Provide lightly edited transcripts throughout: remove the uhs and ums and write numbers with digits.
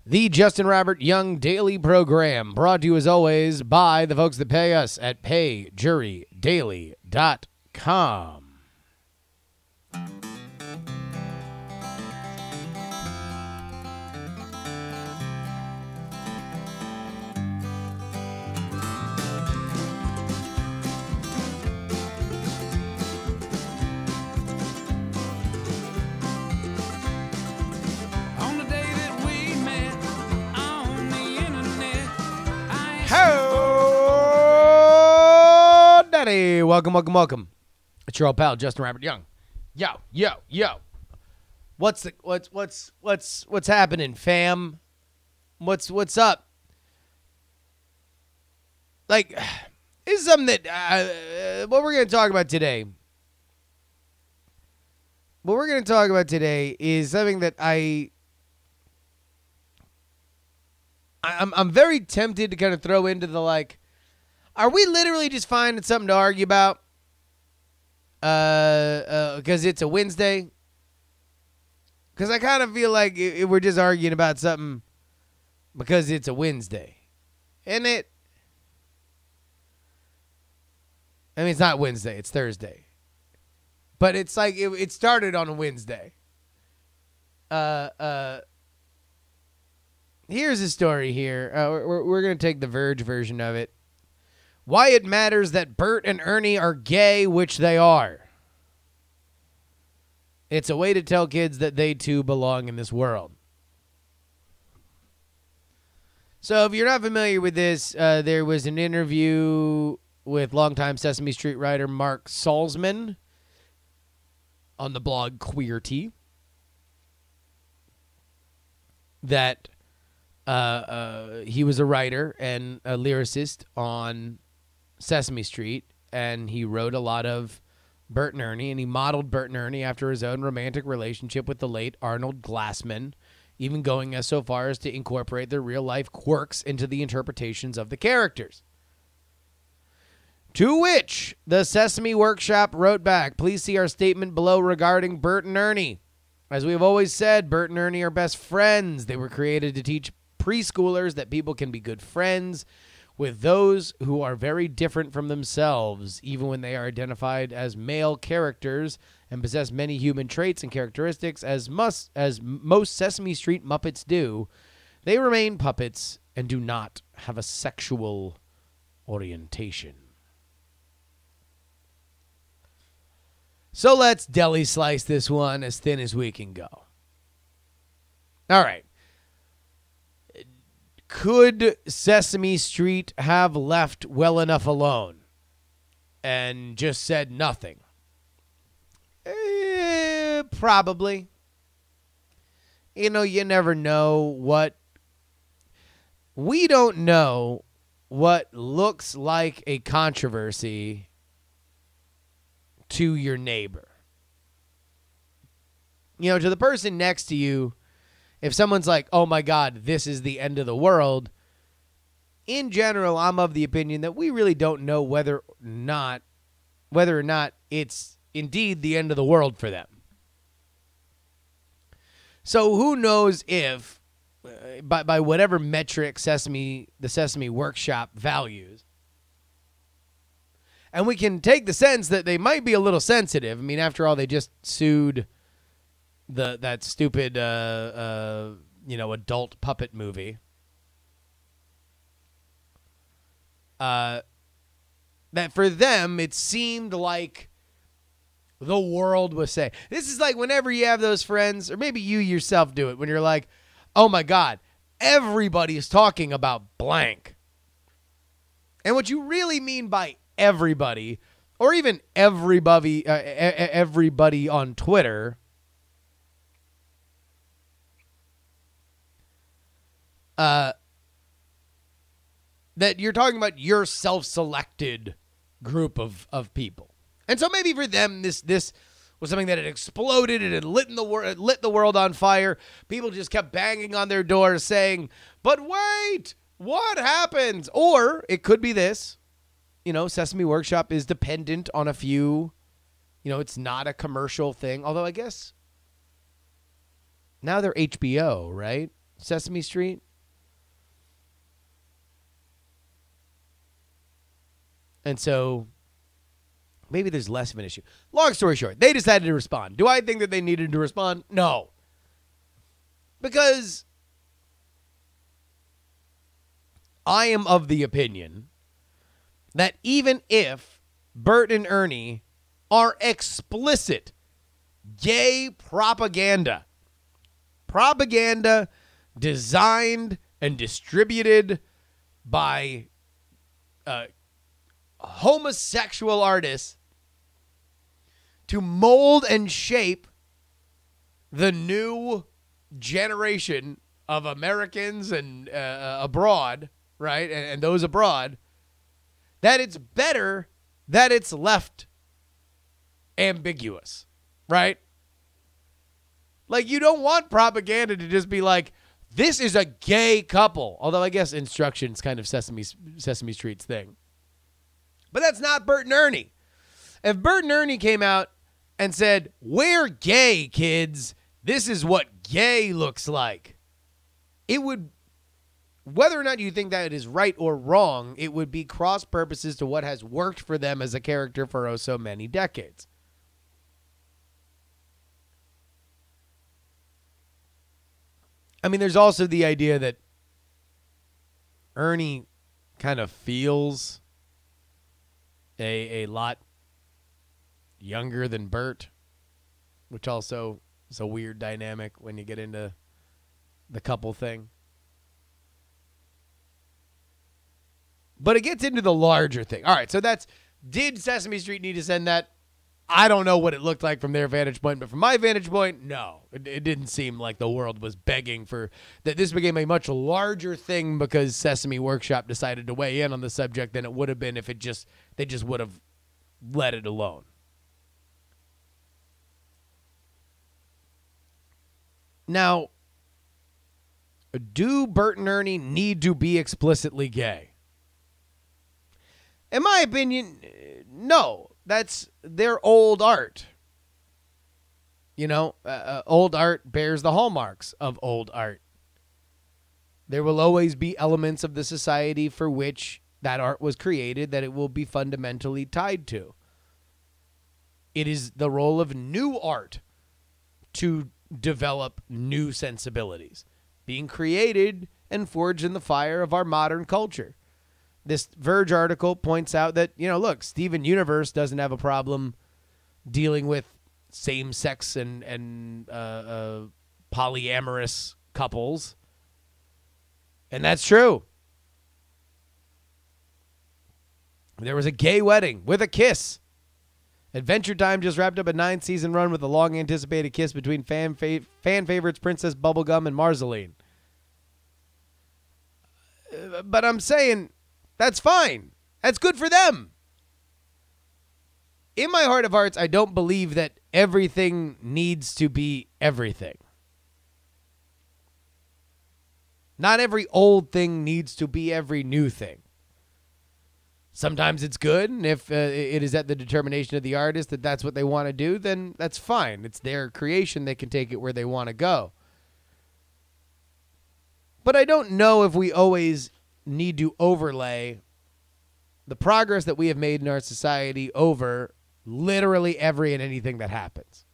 The Justin Robert Young Daily Program, brought to you as always by the folks that pay us at payjurydaily.com. Oh, Daddy. Welcome. It's your old pal, Justin Robert Young. Yo. What's happening, fam? What's up? Like, this is something that, what we're going to talk about today. What we're going to talk about today is something that I'm very tempted to kind of throw into the, like, are we literally just finding something to argue about? Because it's a Wednesday. Because I kind of feel like we're just arguing about something because it's a Wednesday. Isn't it? I mean, it's not Wednesday. It's Thursday. But it's like it started on a Wednesday. Here's a story here. We're going to take the Verge version of it. Why it matters that Bert and Ernie are gay, which they are. It's a way to tell kids that they too belong in this world. So if you're not familiar with this, there was an interview with longtime Sesame Street writer Mark Salzman on the blog Queerty that he was a writer and a lyricist on Sesame Street, and he wrote a lot of Bert and Ernie, and he modeled Bert and Ernie after his own romantic relationship with the late Arnold Glassman, even going as so far as to incorporate their real-life quirks into the interpretations of the characters. To which the Sesame Workshop wrote back, please see our statement below regarding Bert and Ernie. As we have always said, Bert and Ernie are best friends. They were created to teach preschoolers that people can be good friends with those who are very different from themselves, even when they are identified as male characters and possess many human traits and characteristics, as most Sesame Street Muppets do. They remain puppets and do not have a sexual orientation. So let's deli slice this one as thin as we can go. All right. Could Sesame Street have left well enough alone and just said nothing? Probably. You know, you never know what... We don't know what looks like a controversy to your neighbor. You know, to the person next to you, if someone's like, oh my God, this is the end of the world, in general, I'm of the opinion that we really don't know whether or not it's indeed the end of the world for them. So who knows if, by whatever metric the Sesame Workshop values, and we can take the sense that they might be a little sensitive. I mean, after all, they just sued that stupid, adult puppet movie. That for them, it seemed like the world was saying. This is like whenever you have those friends, or maybe you yourself do it, when you're like, oh my God, everybody's talking about blank. And what you really mean by everybody, or even everybody on Twitter, that you're talking about your self-selected group of people. And so maybe for them, this was something that had exploded. It had lit the world on fire. People just kept banging on their doors saying, but wait, what happens? Or it could be this. You know, Sesame Workshop is dependent on a few. You know, it's not a commercial thing. Although I guess now they're HBO, right? Sesame Street. And so maybe there's less of an issue. Long story short, they decided to respond. Do I think that they needed to respond? No. Because I am of the opinion that even if Bert and Ernie are explicit gay propaganda designed and distributed by homosexual artists to mold and shape the new generation of Americans and abroad, right, and those abroad, that it's better that it's left ambiguous, right? Like, you don't want propaganda to just be like, this is a gay couple. Although I guess instruction's kind of Sesame Street's thing. But that's not Bert and Ernie. If Bert and Ernie came out and said, we're gay, kids, this is what gay looks like, it would, whether or not you think that it is right or wrong, it would be cross purposes to what has worked for them as a character for oh so many decades. I mean, there's also the idea that Ernie kind of feels a lot younger than Bert, which also is a weird dynamic when you get into the couple thing. But it gets into the larger thing. All right, so that's, did Sesame Street need to send that? I don't know what it looked like from their vantage point, but from my vantage point, no. It didn't seem like the world was begging for that. This became a much larger thing because Sesame Workshop decided to weigh in on the subject than it would have been if they just would have let it alone. Now, do Bert and Ernie need to be explicitly gay? In my opinion, no. That's their old art. You know, old art bears the hallmarks of old art. There will always be elements of the society for which that art was created that it will be fundamentally tied to. It is the role of new art to develop new sensibilities, being created and forged in the fire of our modern culture. This Verge article points out that, you know, look, Steven Universe doesn't have a problem dealing with same-sex and polyamorous couples. And that's true. There was a gay wedding with a kiss. Adventure Time just wrapped up a 9-season run with a long-anticipated kiss between fan favorites Princess Bubblegum and Marceline. But I'm saying, that's fine. That's good for them. In my heart of hearts, I don't believe that everything needs to be everything. Not every old thing needs to be every new thing. Sometimes it's good, and if it is at the determination of the artist that that's what they want to do, then that's fine. It's their creation. They can take it where they want to go. But I don't know if we always need to overlay the progress that we have made in our society over literally every and anything that happens.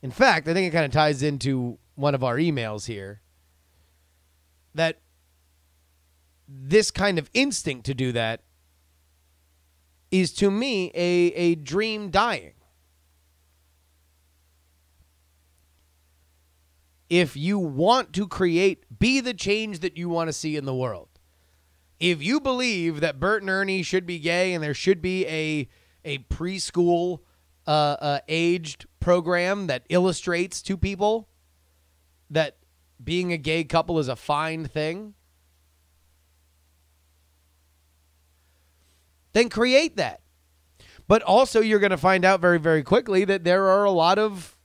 In fact, I think it kind of ties into one of our emails here, that this kind of instinct to do that is, to me, a dream dying. If you want to be the change that you want to see in the world, if you believe that Bert and Ernie should be gay and there should be a preschool aged program that illustrates to people that being a gay couple is a fine thing, then create that. But also, you're going to find out very, very quickly that there are a lot of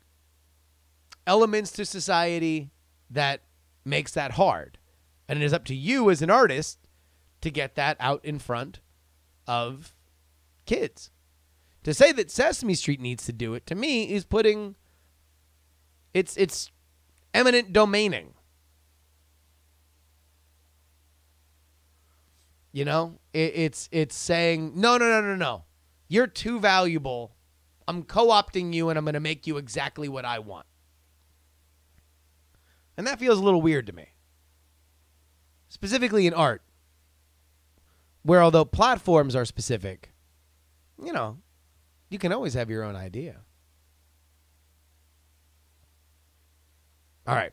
elements to society that makes that hard. And it is up to you as an artist to get that out in front of kids. To say that Sesame Street needs to do it, to me, is putting it's Eminent domaining. You know, it's saying, no. You're too valuable. I'm co-opting you, and I'm going to make you exactly what I want. And that feels a little weird to me. Specifically in art, where although platforms are specific, you know, you can always have your own idea. All right.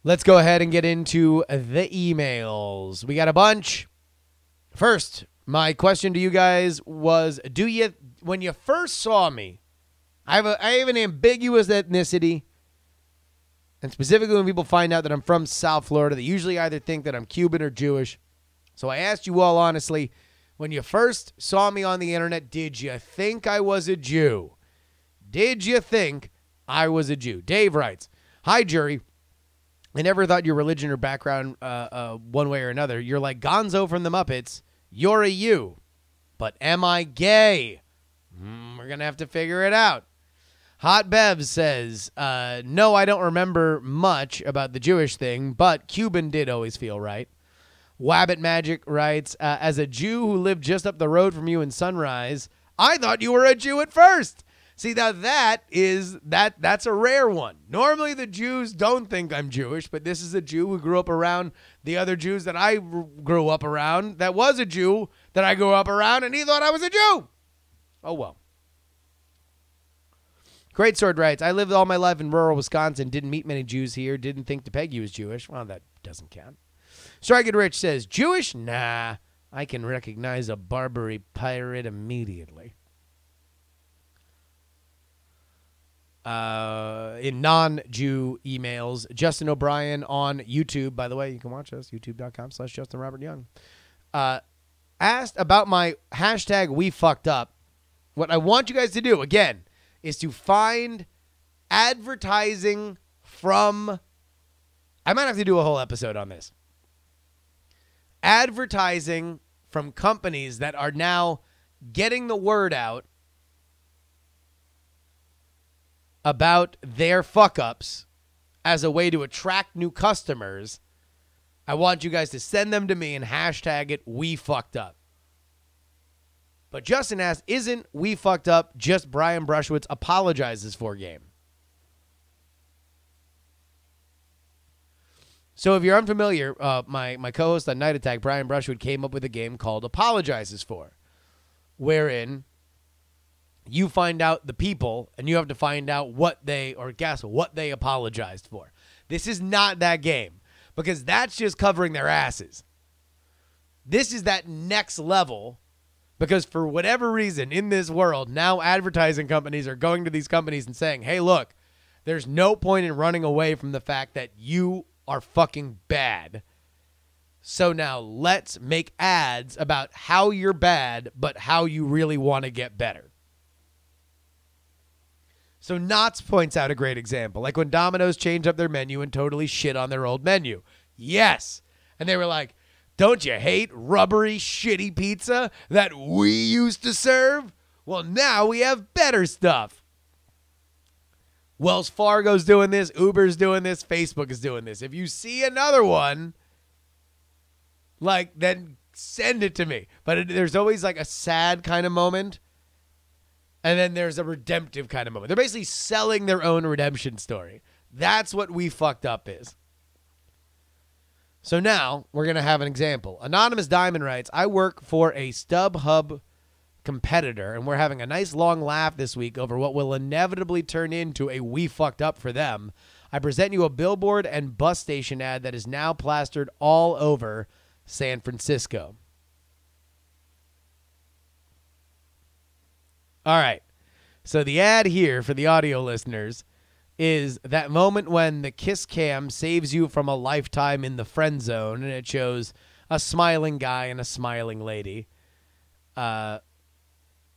Let's go ahead and get into the emails. We got a bunch. First, my question to you guys was, when you first saw me, I have an ambiguous ethnicity, and specifically when people find out that I'm from South Florida, they usually either think that I'm Cuban or Jewish. So I asked you all honestly, when you first saw me on the internet, did you think I was a Jew? Did you think I was a Jew? Dave writes, "Hi, JuRY. I never thought your religion or background one way or another. You're like Gonzo from the Muppets. You're a you. But am I gay? We're going to have to figure it out." Hot Bev says, no, I don't remember much about the Jewish thing, but Cuban did always feel right. Wabbit Magic writes, as a Jew who lived just up the road from you in Sunrise, I thought you were a Jew at first. See, now that's a rare one. Normally the Jews don't think I'm Jewish, but this is a Jew who grew up around the other Jews that I grew up around, that was a Jew that I grew up around, and he thought I was a Jew. Oh, well. Great Sword writes, I lived all my life in rural Wisconsin, didn't meet many Jews here, didn't think Peggy was Jewish. Well, that doesn't count. Strike It Rich says, Jewish? Nah, I can recognize a Barbary pirate immediately. In non-Jew emails, Justin O'Brien on YouTube, by the way, you can watch us, youtube.com/JustinRobertYoung, asked about my hashtag we fucked up. What I want you guys to do, again, is to find advertising from, I might have to do a whole episode on this, advertising from companies that are now getting the word out about their fuck-ups as a way to attract new customers. I want you guys to send them to me and hashtag it we fucked up. But Justin asked, isn't we fucked up just Brian Brushwood's apologizes for game? So if you're unfamiliar, my co-host on Night Attack, Brian Brushwood, came up with a game called Apologizes For, wherein you find out the people and you have to find out what they, or guess what they apologized for. This is not that game, because that's just covering their asses. This is that next level, because for whatever reason in this world, now advertising companies are going to these companies and saying, hey, look, there's no point in running away from the fact that you are fucking bad. So now let's make ads about how you're bad, but how you really want to get better. So Knott's points out a great example, like when Domino's changed up their menu and totally shit on their old menu. Yes. And they were like, don't you hate rubbery, shitty pizza that we used to serve? Well, now we have better stuff. Wells Fargo's doing this, Uber's doing this, Facebook is doing this. If you see another one, like, then send it to me. But there's always like a sad kind of moment, and then there's a redemptive kind of moment. They're basically selling their own redemption story. That's what we fucked up is. So now we're going to have an example. Anonymous Diamond writes, I work for a StubHub competitor, and we're having a nice long laugh this week over what will inevitably turn into a we fucked up for them. I present you a billboard and bus station ad that is now plastered all over San Francisco. All right. So the ad here for the audio listeners is that moment when the kiss cam saves you from a lifetime in the friend zone, and it shows a smiling guy and a smiling lady.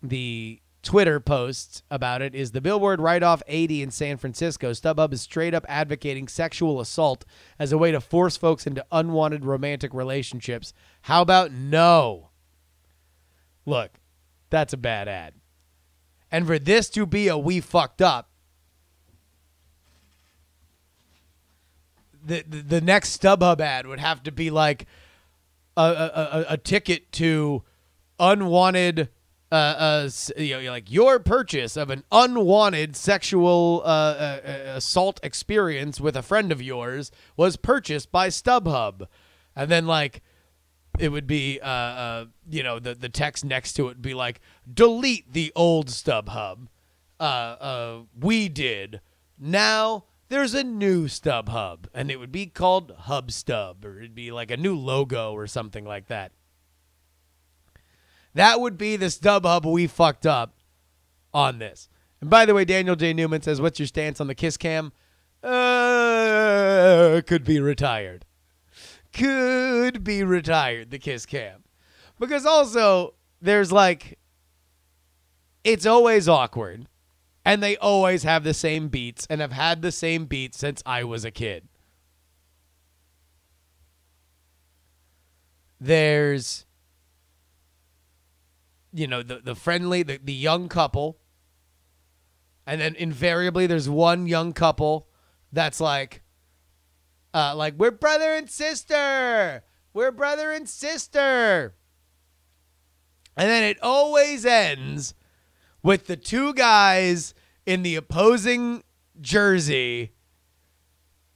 The Twitter post about it is the billboard right off 80 in San Francisco. StubHub is straight up advocating sexual assault as a way to force folks into unwanted romantic relationships. How about no? Look, that's a bad ad. And for this to be a we fucked up, the next StubHub ad would have to be like a ticket to unwanted, like your purchase of an unwanted sexual assault experience with a friend of yours was purchased by StubHub, and then like it would be the text next to it would be like, delete the old StubHub. We did. Now there's a new StubHub, and it would be called HubStub, or it'd be like a new logo or something like that. That would be the StubHub we fucked up on this. And by the way, Daniel J. Newman says, what's your stance on the kiss cam? Could be retired. Could be retired, the kiss cam. Because also, there's like, it's always awkward. And they always have the same beats and have had the same beats since I was a kid. There's, the friendly, the young couple. And then invariably there's one young couple that's like we're brother and sister. We're brother and sister. And then it always ends with the two guys in the opposing jersey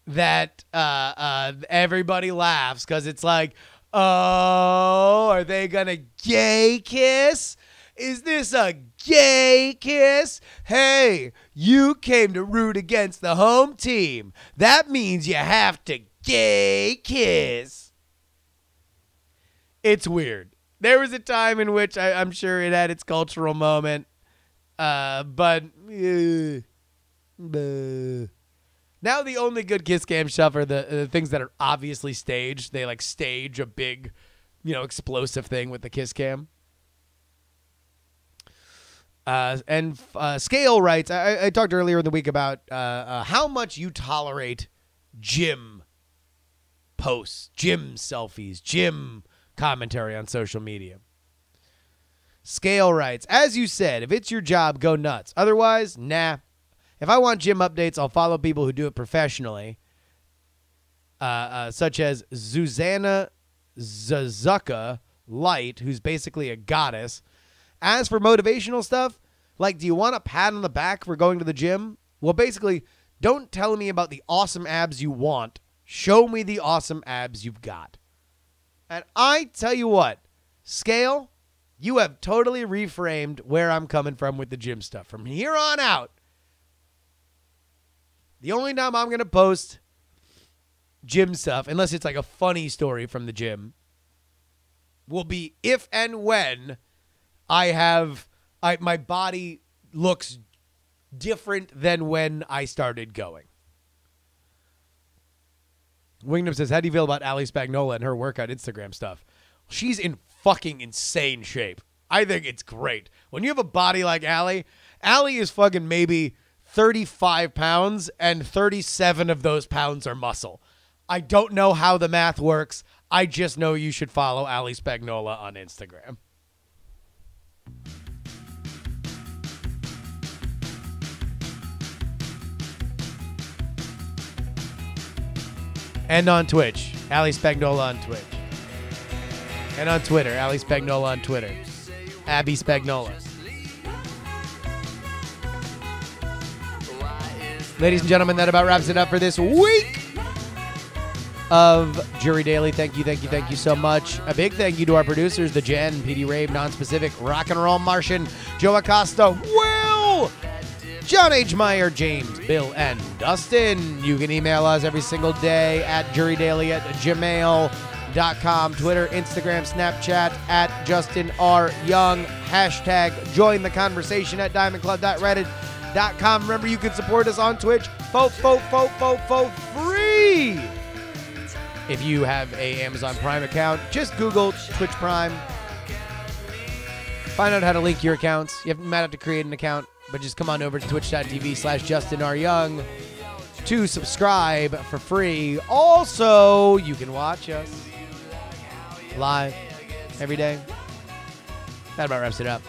that everybody laughs because it's like, oh, are they going to gay kiss? Is this a gay kiss? Hey, you came to root against the home team. That means you have to gay kiss. It's weird. There was a time in which I'm sure it had its cultural moment. But now the only good kiss cam stuff are the things that are obviously staged. They like stage a big, explosive thing with the kiss cam. And Scale writes, I talked earlier in the week about how much you tolerate gym posts, gym selfies, gym commentary on social media. Scale writes, as you said, if it's your job, go nuts. Otherwise, nah. If I want gym updates, I'll follow people who do it professionally, such as Zuzana Zazuka Light, who's basically a goddess. As for motivational stuff, like, do you want a pat on the back for going to the gym? Well, basically, don't tell me about the awesome abs you want. Show me the awesome abs you've got. And I tell you what, Scale, you have totally reframed where I'm coming from with the gym stuff. From here on out, the only time I'm going to post gym stuff, unless it's like a funny story from the gym, will be if and when my body looks different than when I started going. Wingnam says, how do you feel about Ali Spagnola and her workout Instagram stuff? She's in fucking insane shape. I think it's great. When you have a body like Ali is fucking maybe 35 pounds and 37 of those pounds are muscle. I don't know how the math works. I just know you should follow Ali Spagnola on Instagram. And on Twitch, Ali Spagnola on Twitch. And on Twitter, Ali Spagnola on Twitter. Abby Spagnola. Ladies and gentlemen, that about wraps it up for this week of JuRY Daily. Thank you so much. A big thank you to our producers, The Jen, PD Rave, Nonspecific, Rock and Roll Martian, Joe Acosta, Will, John H. Meyer, James, Bill, and Dustin. You can email us every single day at jurydaily@gmail.com, Twitter, Instagram, Snapchat at Justin R. Young, hashtag join the conversation at diamondclub.reddit.com. Remember, you can support us on Twitch for free. If you have a Amazon Prime account, just Google Twitch Prime. Find out how to link your accounts. You might have to create an account, but just come on over to twitch.tv/JustinRYoung to subscribe for free. Also, you can watch us live every day. That about wraps it up.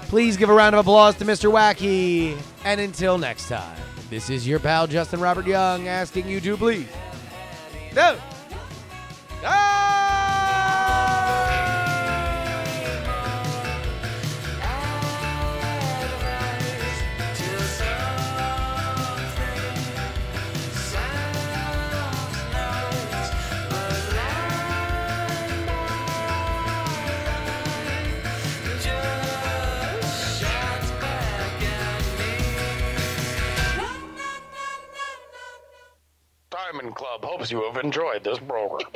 Please give a round of applause to Mr. Wacky. And until next time. This is your pal Justin Robert Young asking you to please. No. Diamond Club hopes you have enjoyed this program.